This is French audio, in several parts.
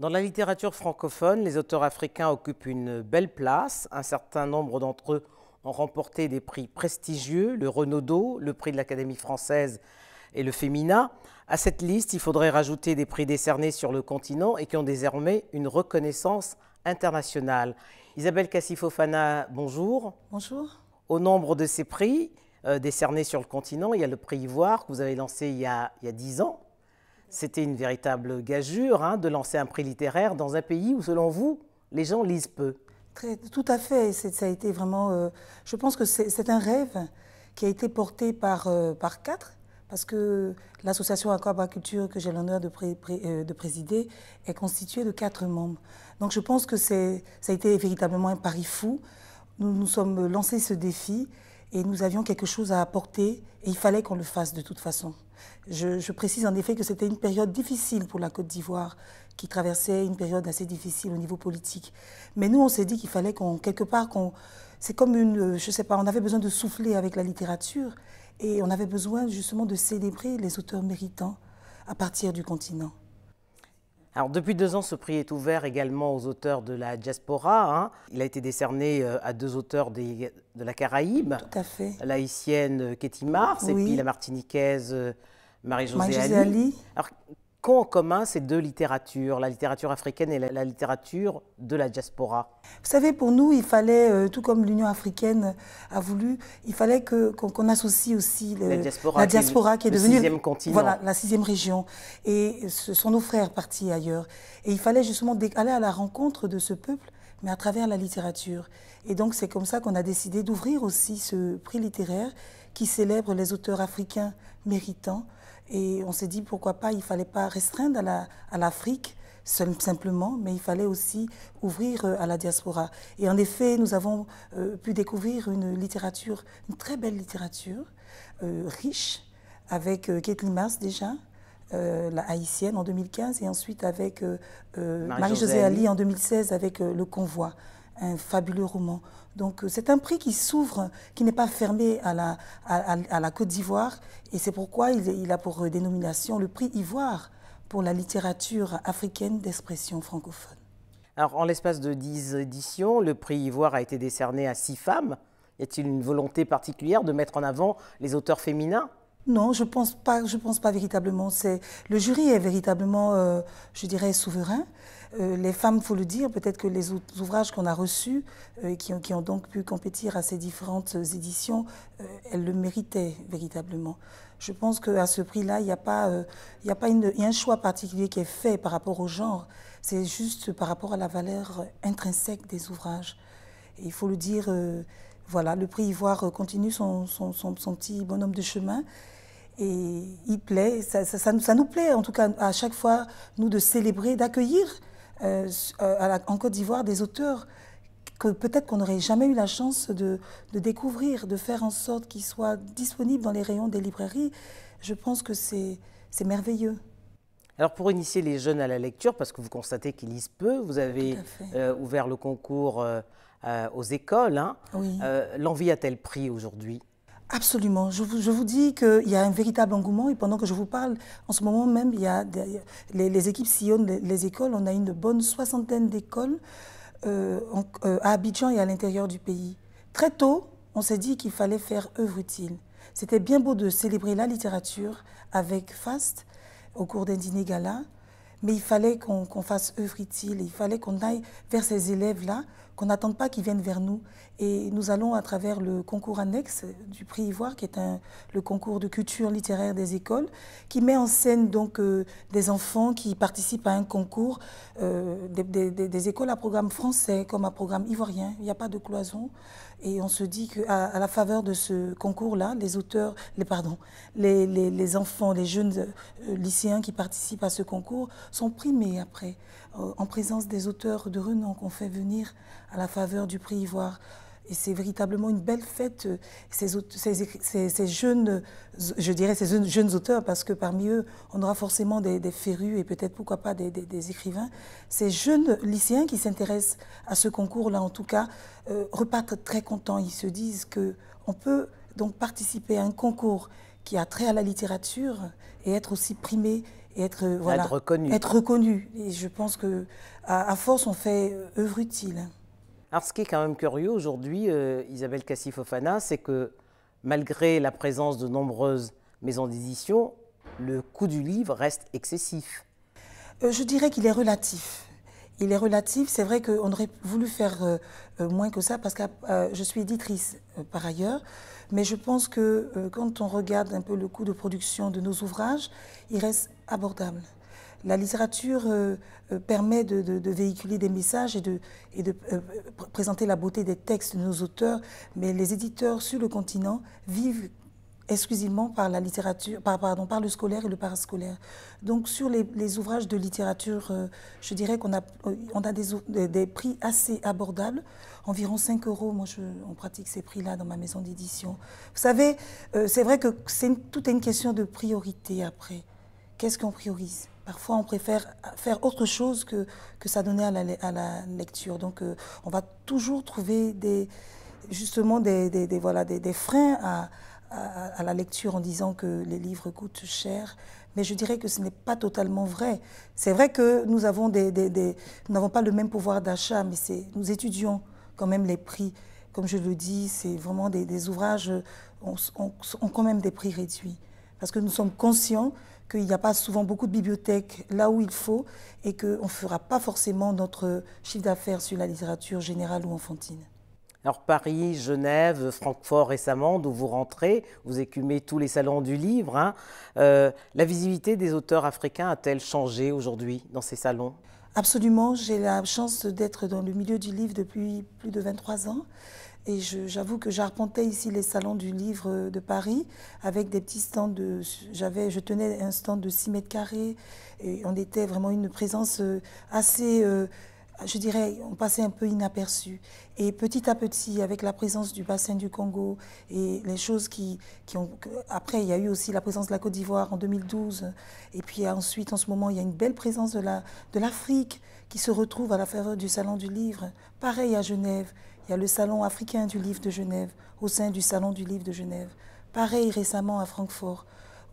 Dans la littérature francophone, les auteurs africains occupent une belle place. Un certain nombre d'entre eux ont remporté des prix prestigieux, le Renaudot, le prix de l'Académie française et le Femina. À cette liste, il faudrait rajouter des prix décernés sur le continent et qui ont désormais une reconnaissance internationale. Isabelle Kassi-Fofana, bonjour. Bonjour. Au nombre de ces prix décernés sur le continent, il y a le prix Ivoire que vous avez lancé il y a 10 ans. C'était une véritable gageure de lancer un prix littéraire dans un pays où, selon vous, les gens lisent peu. Tout à fait. Ça a été vraiment. Je pense que c'est un rêve qui a été porté par quatre, parce que l'association Aquaculture que j'ai l'honneur de présider est constituée de 4 membres. Donc je pense que ça a été véritablement un pari fou. Nous nous sommes lancés ce défi et nous avions quelque chose à apporter et il fallait qu'on le fasse de toute façon. Je précise en effet que c'était une période difficile pour la Côte d'Ivoire, qui traversait une période assez difficile au niveau politique. Mais nous, on s'est dit qu'il fallait c'est comme je sais pas, on avait besoin de souffler avec la littérature et on avait besoin justement de célébrer les auteurs méritants à partir du continent. Alors, depuis 2 ans, ce prix est ouvert également aux auteurs de la diaspora. Il a été décerné à 2 auteurs de la Caraïbe. Tout à fait. La haïtienne Ketty Mars et puis la martiniquaise Marie-Josée Ali. Alors, qu'ont en commun ces 2 littératures, la littérature africaine et la littérature de la diaspora? Vous savez, pour nous, il fallait, tout comme l'Union africaine a voulu, il fallait qu'on associe aussi la diaspora qui est devenue le 6e continent. Voilà, la 6e région. Et ce sont nos frères partis ailleurs. Et il fallait justement aller à la rencontre de ce peuple, mais à travers la littérature. Et donc, c'est comme ça qu'on a décidé d'ouvrir aussi ce prix littéraire qui célèbre les auteurs africains méritants. Et on s'est dit, pourquoi pas, il ne fallait pas restreindre à l'Afrique simplement, mais il fallait aussi ouvrir à la diaspora. Et en effet, nous avons pu découvrir une très belle littérature, riche, avec Ketty Mars déjà, la haïtienne en 2015, et ensuite avec Marie-Josée Ali en 2016 avec Le Convoi, un fabuleux roman. Donc c'est un prix qui s'ouvre, qui n'est pas fermé à la Côte d'Ivoire, et c'est pourquoi il a pour dénomination le prix Ivoire pour la littérature africaine d'expression francophone. Alors, en l'espace de 10 éditions, le prix Ivoire a été décerné à 6 femmes. Y a-t-il une volonté particulière de mettre en avant les auteurs féminins? Non, je pense pas véritablement. Le jury est véritablement, je dirais, souverain. Les femmes, il faut le dire, peut-être que les ouvrages qu'on a reçus, qui ont donc pu compétir à ces différentes éditions, elles le méritaient véritablement. Je pense qu'à ce prix-là, il y a un choix particulier qui est fait par rapport au genre. C'est juste par rapport à la valeur intrinsèque des ouvrages. Et il faut le dire, voilà, le prix Ivoire continue son petit bonhomme de chemin. Et il plaît, ça nous plaît en tout cas à chaque fois, nous, de célébrer, d'accueillir en Côte d'Ivoire des auteurs que peut-être qu'on n'aurait jamais eu la chance de découvrir, de faire en sorte qu'ils soient disponibles dans les rayons des librairies. Je pense que c'est merveilleux. Alors, pour initier les jeunes à la lecture, parce que vous constatez qu'ils lisent peu, vous avez ouvert le concours aux écoles. Oui. L'envie a-t-elle pris aujourd'hui? Absolument. Je vous dis qu'il y a un véritable engouement, et pendant que je vous parle, en ce moment même, les équipes sillonnent les écoles. On a une bonne 60aine d'écoles à Abidjan et à l'intérieur du pays. Très tôt, on s'est dit qu'il fallait faire œuvre utile. C'était bien beau de célébrer la littérature avec FAST au cours d'un dîner gala, mais il fallait qu'on fasse œuvre utile, il fallait qu'on aille vers ces élèves-là, qu'on n'attende pas qu'ils viennent vers nous. Et nous allons, à travers le concours annexe du prix Ivoire, qui est le concours de culture littéraire des écoles, qui met en scène donc des enfants qui participent à un concours, des écoles à programme français comme à programme ivoirien. Il n'y a pas de cloison. Et on se dit qu'à la faveur de ce concours-là, les enfants, les jeunes lycéens qui participent à ce concours sont primés après, en présence des auteurs de renom qu'on fait venir à la faveur du prix Ivoire. Et c'est véritablement une belle fête, ces jeunes, je dirais ces jeunes auteurs, parce que parmi eux, on aura forcément des férus et peut-être, pourquoi pas, des écrivains. Ces jeunes lycéens qui s'intéressent à ce concours-là, en tout cas, repartent très contents. Ils se disent qu'on peut donc participer à un concours qui a trait à la littérature et être aussi primé et être reconnu. Être reconnu. Et je pense qu'à force, on fait œuvre utile. Alors, ce qui est quand même curieux aujourd'hui, Isabelle Kassi-Fofana, c'est que malgré la présence de nombreuses maisons d'édition, le coût du livre reste excessif. Je dirais qu'il est relatif. Il est relatif. C'est vrai qu'on aurait voulu faire moins que ça parce que je suis éditrice par ailleurs. Mais je pense que quand on regarde un peu le coût de production de nos ouvrages, il reste abordable. La littérature permet de véhiculer des messages et de présenter la beauté des textes de nos auteurs, mais les éditeurs sur le continent vivent exclusivement par la littérature, par le scolaire et le parascolaire. Donc sur les ouvrages de littérature, je dirais qu'on a des prix assez abordables, environ 5 €. Moi, on pratique ces prix-là dans ma maison d'édition. Vous savez, c'est vrai que tout est une question de priorité après. Qu'est-ce qu'on priorise? Parfois, on préfère faire autre chose que ça donnait à la lecture. Donc, on va toujours trouver justement des freins à la lecture en disant que les livres coûtent cher. Mais je dirais que ce n'est pas totalement vrai. C'est vrai que nous n'avons pas le même pouvoir d'achat, mais nous étudions quand même les prix. Comme je le dis, c'est vraiment des ouvrages ont quand même des prix réduits. Parce que nous sommes conscients qu'il n'y a pas souvent beaucoup de bibliothèques là où il faut et qu'on ne fera pas forcément notre chiffre d'affaires sur la littérature générale ou enfantine. Alors Paris, Genève, Francfort récemment, d'où vous rentrez, vous écumez tous les salons du livre. Hein. La visibilité des auteurs africains a-t-elle changé aujourd'hui dans ces salons? Absolument, j'ai la chance d'être dans le milieu du livre depuis plus de 23 ans. Et j'avoue que j'arpentais ici les salons du livre de Paris avec des petits stands je tenais un stand de 6 mètres carrés et on était vraiment une présence assez, je dirais, on passait un peu inaperçu. Et petit à petit, avec la présence du bassin du Congo et les choses après, il y a eu aussi la présence de la Côte d'Ivoire en 2012. Et puis ensuite, en ce moment, il y a une belle présence de l'Afrique qui se retrouve à la faveur du Salon du Livre. Pareil à Genève. Il y a le Salon africain du livre de Genève, au sein du Salon du livre de Genève. Pareil récemment à Francfort,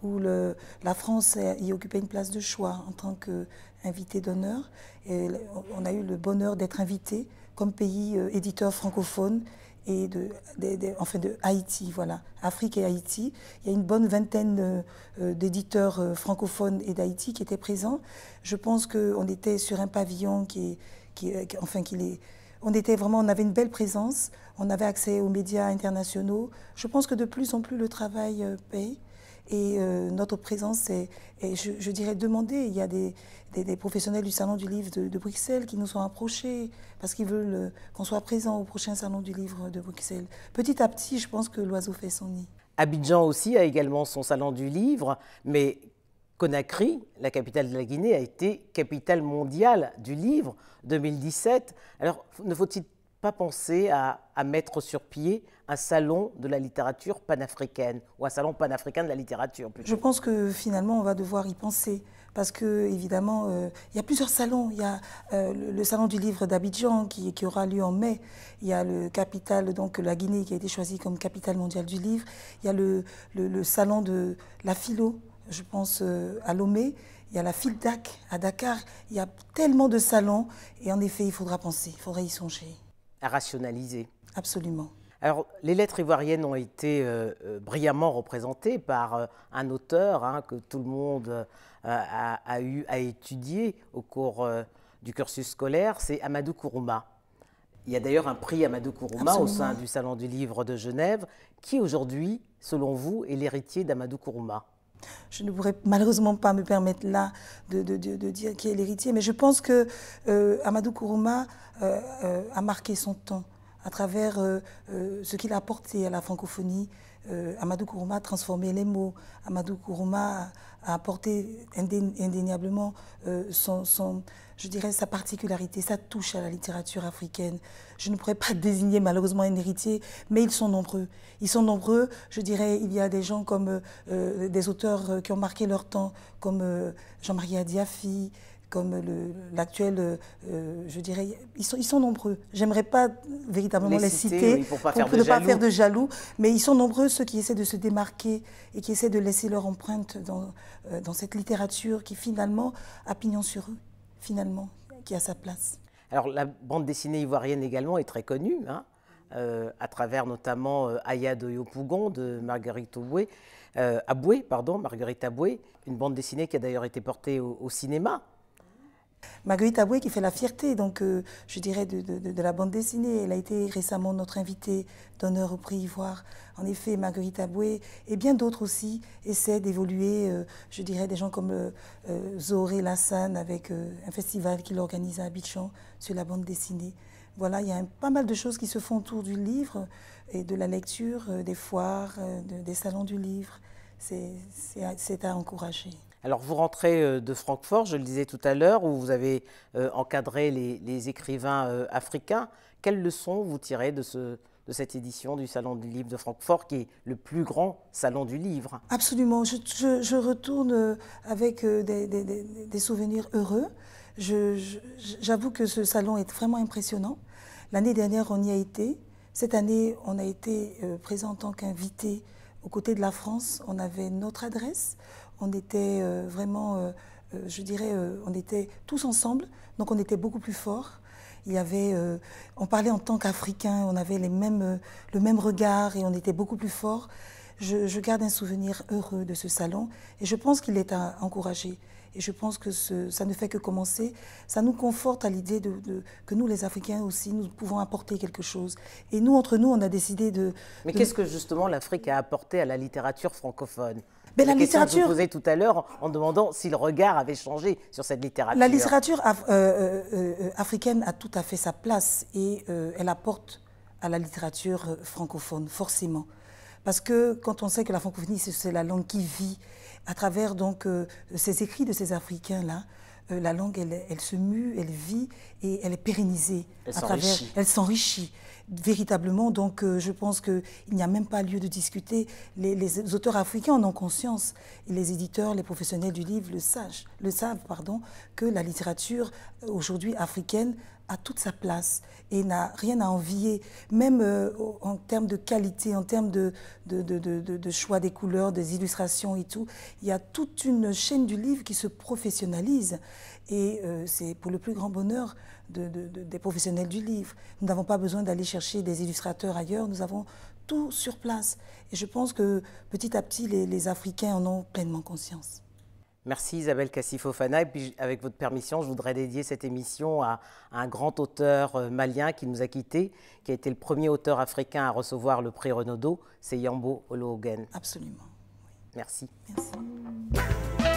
où la France y occupait une place de choix en tant qu'invité d'honneur. Et on a eu le bonheur d'être invité comme pays éditeur francophone et de Haïti, voilà, Afrique et Haïti. Il y a une bonne vingtaine d'éditeurs francophones et d'Haïti qui étaient présents. Je pense qu'on était sur un pavillon on avait une belle présence, on avait accès aux médias internationaux. Je pense que de plus en plus le travail paye et notre présence est je dirais, demandée. Il y a des professionnels du Salon du Livre de Bruxelles qui nous ont approchés parce qu'ils veulent qu'on soit présent au prochain Salon du Livre de Bruxelles. Petit à petit, je pense que l'oiseau fait son nid. Abidjan aussi a également son Salon du Livre, mais Conakry, la capitale de la Guinée, a été capitale mondiale du livre 2017. Alors, ne faut-il pas penser à mettre sur pied un salon de la littérature panafricaine, ou un salon panafricain de la littérature plutôt? Je pense que finalement, on va devoir y penser. Parce que, évidemment, il y a plusieurs salons. Il y a le salon du livre d'Abidjan qui aura lieu en mai. Il y a le capital, donc la Guinée qui a été choisie comme capitale mondiale du livre. Il y a le salon de la philo, je pense à Lomé. Il y a la FILDAC à Dakar. Il y a tellement de salons. Et en effet, il faudra penser, il faudra y songer. À rationaliser. Absolument. Alors, les lettres ivoiriennes ont été brillamment représentées par un auteur que tout le monde a eu à étudier au cours du cursus scolaire, c'est Amadou Kourouma. Il y a d'ailleurs un prix Amadou Kourouma au sein du Salon du Livre de Genève. Qui aujourd'hui, selon vous, est l'héritier d'Amadou Kourouma? Je ne pourrais malheureusement pas me permettre là de dire qui est l'héritier, mais je pense que Amadou Kourouma a marqué son temps à travers ce qu'il a apporté à la francophonie. Amadou Kourouma a transformé les mots. Amadou Kourouma a apporté indéniablement je dirais, sa particularité, sa touche à la littérature africaine. Je ne pourrais pas désigner malheureusement un héritier, mais ils sont nombreux. Ils sont nombreux, je dirais, il y a des gens comme des auteurs qui ont marqué leur temps, comme Jean-Marie Adiafi, comme l'actuel, je dirais, ils sont nombreux. J'aimerais pas véritablement les citer oui, pour ne pas faire de jaloux, mais ils sont nombreux ceux qui essaient de se démarquer et qui essaient de laisser leur empreinte dans cette littérature qui finalement a pignon sur eux, finalement, qui a sa place. Alors la bande dessinée ivoirienne également est très connue, hein, à travers notamment Aya de Yopougon de Marguerite Aboué, une bande dessinée qui a d'ailleurs été portée au cinéma. Marguerite Aboué qui fait la fierté, donc je dirais, de la bande dessinée. Elle a été récemment notre invitée d'honneur au prix Ivoire. En effet, Marguerite Aboué et bien d'autres aussi essaient d'évoluer, je dirais, des gens comme Zohoré Lassane avec un festival qu'il organise à Abidjan sur la bande dessinée. Voilà, il y a pas mal de choses qui se font autour du livre et de la lecture, des foires, des salons du livre. C'est à encourager. Alors vous rentrez de Francfort, je le disais tout à l'heure, où vous avez encadré les écrivains africains. Quelles leçons vous tirez de cette édition du Salon du Livre de Francfort, qui est le plus grand salon du livre? Absolument, je retourne avec des souvenirs heureux. J'avoue que ce salon est vraiment impressionnant. L'année dernière, on y a été. Cette année, on a été présent en tant qu'invité aux côtés de la France. On avait notre adresse. On était vraiment, je dirais, on était tous ensemble, donc on était beaucoup plus forts. Il y avait, on parlait en tant qu'Africains, on avait le même regard et on était beaucoup plus forts. Je garde un souvenir heureux de ce salon et je pense qu'il est à encourager. Et je pense que ça ne fait que commencer. Ça nous conforte à l'idée que nous, les Africains aussi, nous pouvons apporter quelque chose. Et nous, entre nous, on a décidé de... Mais qu'est-ce que justement l'Afrique a apporté à la littérature francophone? Mais la question que je vous posais tout à l'heure en demandant si le regard avait changé sur cette littérature. La littérature africaine a tout à fait sa place et elle apporte à la littérature francophone, forcément. Parce que quand on sait que la francophonie, c'est la langue qui vit, à travers donc ces écrits de ces Africains-là, la langue, elle se mue, elle vit et elle est pérennisée. Elle s'enrichit véritablement. Donc je pense qu'il n'y a même pas lieu de discuter. Les auteurs africains en ont conscience. Et les éditeurs, les professionnels du livre le savent, que la littérature aujourd'hui africaine a toute sa place et n'a rien à envier, même en termes de qualité, en termes de choix des couleurs, des illustrations et tout. Il y a toute une chaîne du livre qui se professionnalise et c'est pour le plus grand bonheur des professionnels du livre. Nous n'avons pas besoin d'aller chercher des illustrateurs ailleurs, nous avons tout sur place. Et je pense que petit à petit, les Africains en ont pleinement conscience. Merci Isabelle Kassi-Fofana. Et puis, avec votre permission, je voudrais dédier cette émission à un grand auteur malien qui nous a quittés, qui a été le premier auteur africain à recevoir le prix Renaudot, c'est Yambo Olohogen. Absolument. Merci. Merci.